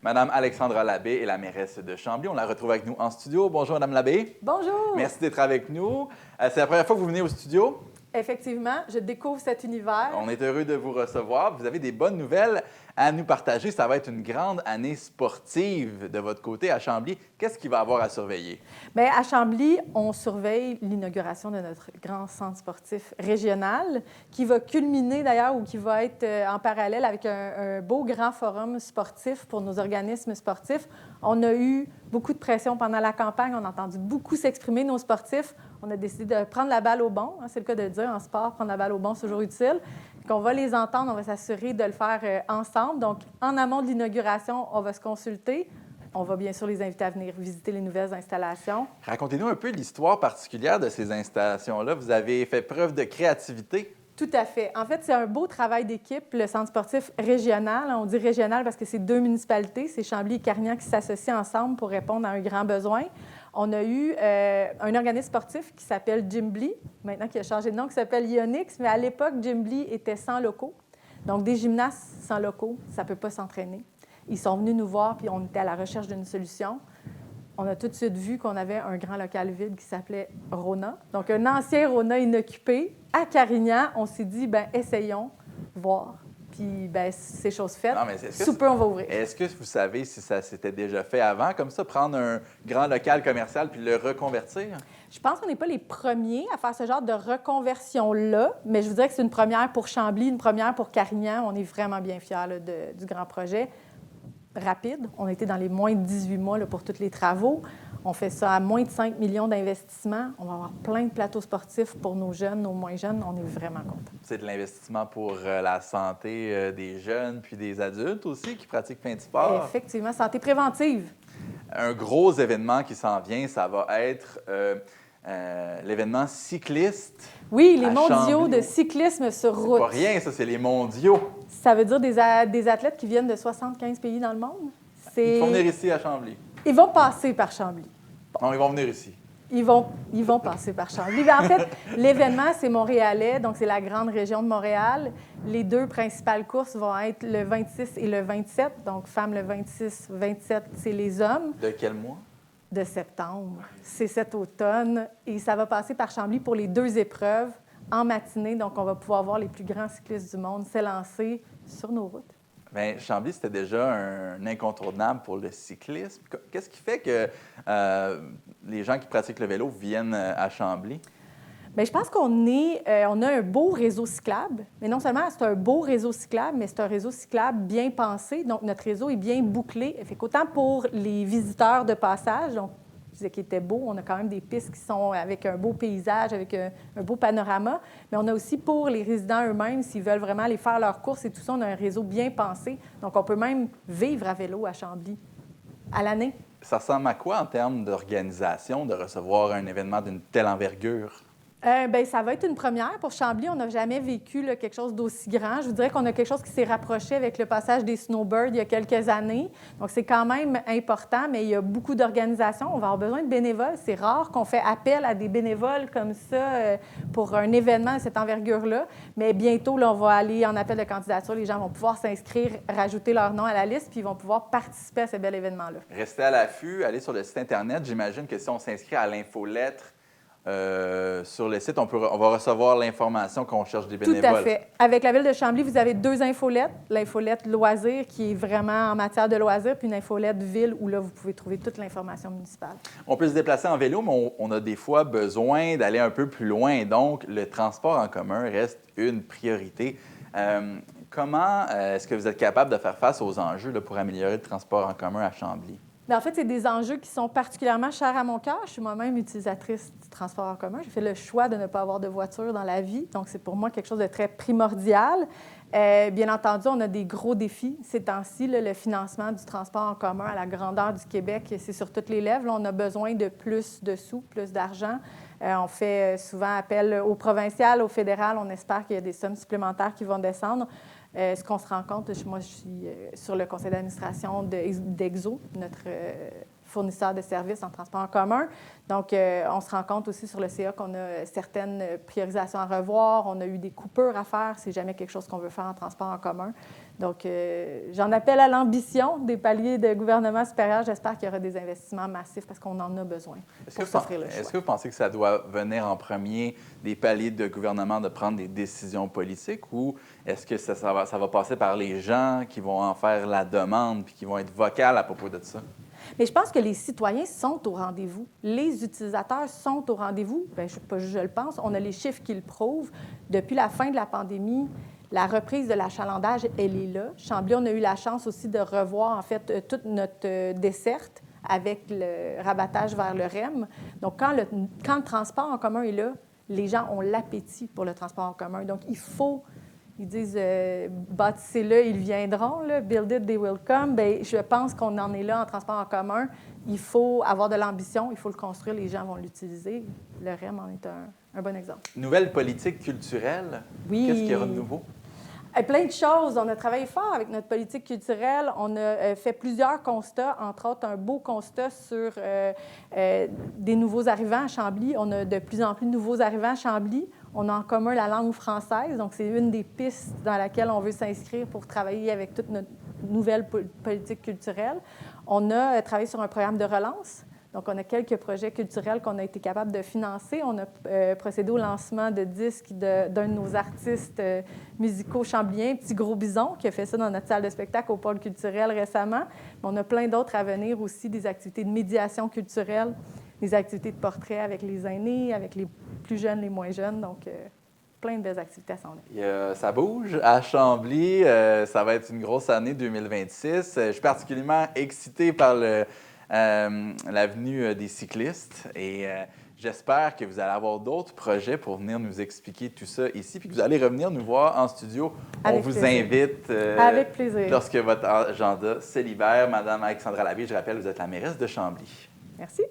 Madame Alexandra Labbé est la mairesse de Chambly. On la retrouve avec nous en studio. Bonjour, Madame Labbé. Bonjour. Merci d'être avec nous. C'est la première fois que vous venez au studio. Effectivement, je découvre cet univers. On est heureux de vous recevoir. Vous avez des bonnes nouvelles à nous partager. Ça va être une grande année sportive de votre côté à Chambly. Qu'est-ce qu'il va y avoir à surveiller? Bien, à Chambly, on surveille l'inauguration de notre grand centre sportif régional qui va culminer d'ailleurs ou qui va être en parallèle avec un beau grand forum sportif pour nos organismes sportifs. On a eu beaucoup de pression pendant la campagne. On a entendu beaucoup s'exprimer nos sportifs. On a décidé de prendre la balle au bon. C'est le cas de le dire en sport, prendre la balle au bon, c'est toujours utile. Donc, on va les entendre, on va s'assurer de le faire ensemble. Donc, en amont de l'inauguration, on va se consulter. On va bien sûr les inviter à venir visiter les nouvelles installations. Racontez-nous un peu l'histoire particulière de ces installations-là. Vous avez fait preuve de créativité. Tout à fait. En fait, c'est un beau travail d'équipe, le centre sportif régional. On dit régional parce que c'est deux municipalités, c'est Chambly et Carignan qui s'associent ensemble pour répondre à un grand besoin. On a eu un organisme sportif qui s'appelle Gymbly, maintenant qui a changé de nom, qui s'appelle Ionix, mais à l'époque, Gymbly était sans locaux. Donc, des gymnastes sans locaux, ça ne peut pas s'entraîner. Ils sont venus nous voir, puis on était à la recherche d'une solution. On a tout de suite vu qu'on avait un grand local vide qui s'appelait Rona. Donc, un ancien Rona inoccupé. À Carignan, on s'est dit, bien, essayons, voir. Puis, bien, c'est chose faite. Sous peu, on va ouvrir. Est-ce que vous savez si ça s'était déjà fait avant, comme ça, prendre un grand local commercial puis le reconvertir? Je pense qu'on n'est pas les premiers à faire ce genre de reconversion-là, mais je vous dirais que c'est une première pour Chambly, une première pour Carignan. On est vraiment bien fiers là, du grand projet. Rapide. On était dans les moins de 18 mois là, pour tous les travaux. On fait ça à moins de 5 millions d'investissements. On va avoir plein de plateaux sportifs pour nos jeunes, nos moins jeunes. On est vraiment contents. C'est de l'investissement pour la santé des jeunes puis des adultes aussi qui pratiquent plein de sports. Effectivement, santé préventive. Un gros événement qui s'en vient, ça va être l'événement cycliste. Oui, les mondiaux de cyclisme sur route. C'est pas rien, ça, c'est les mondiaux. Ça veut dire des athlètes qui viennent de 75 pays dans le monde. Ils vont venir ici à Chambly. Ils vont passer par Chambly. Non, ils vont venir ici. Ils vont passer par Chambly. En fait, l'événement, c'est montréalais, donc c'est la grande région de Montréal. Les deux principales courses vont être le 26 et le 27. Donc, femmes le 26, 27, c'est les hommes. De quel mois? De septembre. C'est cet automne. Et ça va passer par Chambly pour les deux épreuves en matinée. Donc, on va pouvoir voir les plus grands cyclistes du monde s'élancer sur nos routes. Bien, Chambly, c'était déjà un incontournable pour le cyclisme. Qu'est-ce qui fait que les gens qui pratiquent le vélo viennent à Chambly? Bien, je pense qu'on a un beau réseau cyclable. Mais non seulement c'est un beau réseau cyclable, mais c'est un réseau cyclable bien pensé. Donc, notre réseau est bien bouclé. Fait qu'autant pour les visiteurs de passage, donc, je disais qu'il était beau, on a quand même des pistes qui sont avec un beau paysage, avec un beau panorama. Mais on a aussi pour les résidents eux-mêmes, s'ils veulent vraiment aller faire leurs courses et tout ça, on a un réseau bien pensé. Donc, on peut même vivre à vélo à Chambly à l'année. Ça ressemble à quoi en termes d'organisation de recevoir un événement d'une telle envergure? Bien, ça va être une première. Pour Chambly, on n'a jamais vécu là, quelque chose d'aussi grand. Je vous dirais qu'on a quelque chose qui s'est rapproché avec le passage des snowbirds il y a quelques années. Donc, c'est quand même important, mais il y a beaucoup d'organisations. On va avoir besoin de bénévoles. C'est rare qu'on fait appel à des bénévoles comme ça pour un événement de cette envergure-là. Mais bientôt, là, on va aller en appel de candidature. Les gens vont pouvoir s'inscrire, rajouter leur nom à la liste, puis ils vont pouvoir participer à ce bel événement-là. Restez à l'affût, allez sur le site Internet. J'imagine que si on s'inscrit à l'infolettre, sur le site, on va recevoir l'information qu'on cherche des bénévoles. Tout à fait. Avec la Ville de Chambly, vous avez deux infolettes. L'infolette loisirs, qui est vraiment en matière de loisirs, puis une infolette ville, où là, vous pouvez trouver toute l'information municipale. On peut se déplacer en vélo, mais on a des fois besoin d'aller un peu plus loin. Donc, le transport en commun reste une priorité. Comment est-ce que vous êtes capable de faire face aux enjeux là, pour améliorer le transport en commun à Chambly? Bien, en fait, c'est des enjeux qui sont particulièrement chers à mon cœur. Je suis moi-même utilisatrice du transport en commun. J'ai fait le choix de ne pas avoir de voiture dans la vie. Donc, c'est pour moi quelque chose de très primordial. Bien entendu, on a des gros défis ces temps-ci. Là, le financement du transport en commun à la grandeur du Québec, c'est sur toutes les lèvres. Là, on a besoin de plus de sous, plus d'argent. On fait souvent appel au provincial, au fédéral. On espère qu'il y a des sommes supplémentaires qui vont descendre. Ce qu'on se rend compte, moi, je suis sur le conseil d'administration d'Exo, notre fournisseurs de services en transport en commun. Donc, on se rend compte aussi sur le CA qu'on a certaines priorisations à revoir. On a eu des coupures à faire. C'est jamais quelque chose qu'on veut faire en transport en commun. Donc, j'en appelle à l'ambition des paliers de gouvernement supérieur. J'espère qu'il y aura des investissements massifs parce qu'on en a besoin pour s'offrir le choix. Est-ce que vous pensez que ça doit venir en premier des paliers de gouvernement de prendre des décisions politiques ou est-ce que ça va passer par les gens qui vont en faire la demande puis qui vont être vocales à propos de ça? Mais je pense que les citoyens sont au rendez-vous. Les utilisateurs sont au rendez-vous. Bien, je le pense. On a les chiffres qui le prouvent. Depuis la fin de la pandémie, la reprise de l'achalandage, elle est là. Chambly, on a eu la chance aussi de revoir, en fait, toute notre desserte avec le rabattage vers le REM. Donc, quand le transport en commun est là, les gens ont l'appétit pour le transport en commun. Donc, il faut... Ils disent bâtissez-le, ils viendront, là, build it, they will come. Bien, je pense qu'on en est là en transport en commun. Il faut avoir de l'ambition, il faut le construire, les gens vont l'utiliser. Le REM en est un bon exemple. Nouvelle politique culturelle. Oui. Qu'est-ce qu'il y aura de nouveau? Plein de choses. On a travaillé fort avec notre politique culturelle. On a fait plusieurs constats, entre autres un beau constat sur des nouveaux arrivants à Chambly. On a de plus en plus de nouveaux arrivants à Chambly. On a en commun la langue française, donc c'est une des pistes dans laquelle on veut s'inscrire pour travailler avec toute notre nouvelle politique culturelle. On a travaillé sur un programme de relance. Donc, on a quelques projets culturels qu'on a été capable de financer. On a procédé au lancement de disques d'un de nos artistes musicaux chambliens, Petit Gros Bison, qui a fait ça dans notre salle de spectacle au pôle culturel récemment. Mais on a plein d'autres à venir aussi, des activités de médiation culturelle, des activités de portrait avec les aînés, avec les plus jeunes, les moins jeunes. Donc, plein de belles activités à s'en aller. Ça bouge à Chambly. Ça va être une grosse année 2026. Je suis particulièrement excité par l'avenue des cyclistes et j'espère que vous allez avoir d'autres projets pour venir nous expliquer tout ça ici, puis que vous allez revenir nous voir en studio. Avec On vous plaisir. invite Avec plaisir. Lorsque votre agenda se libère. Madame Alexandra Labie, je rappelle, vous êtes la mairesse de Chambly. Merci.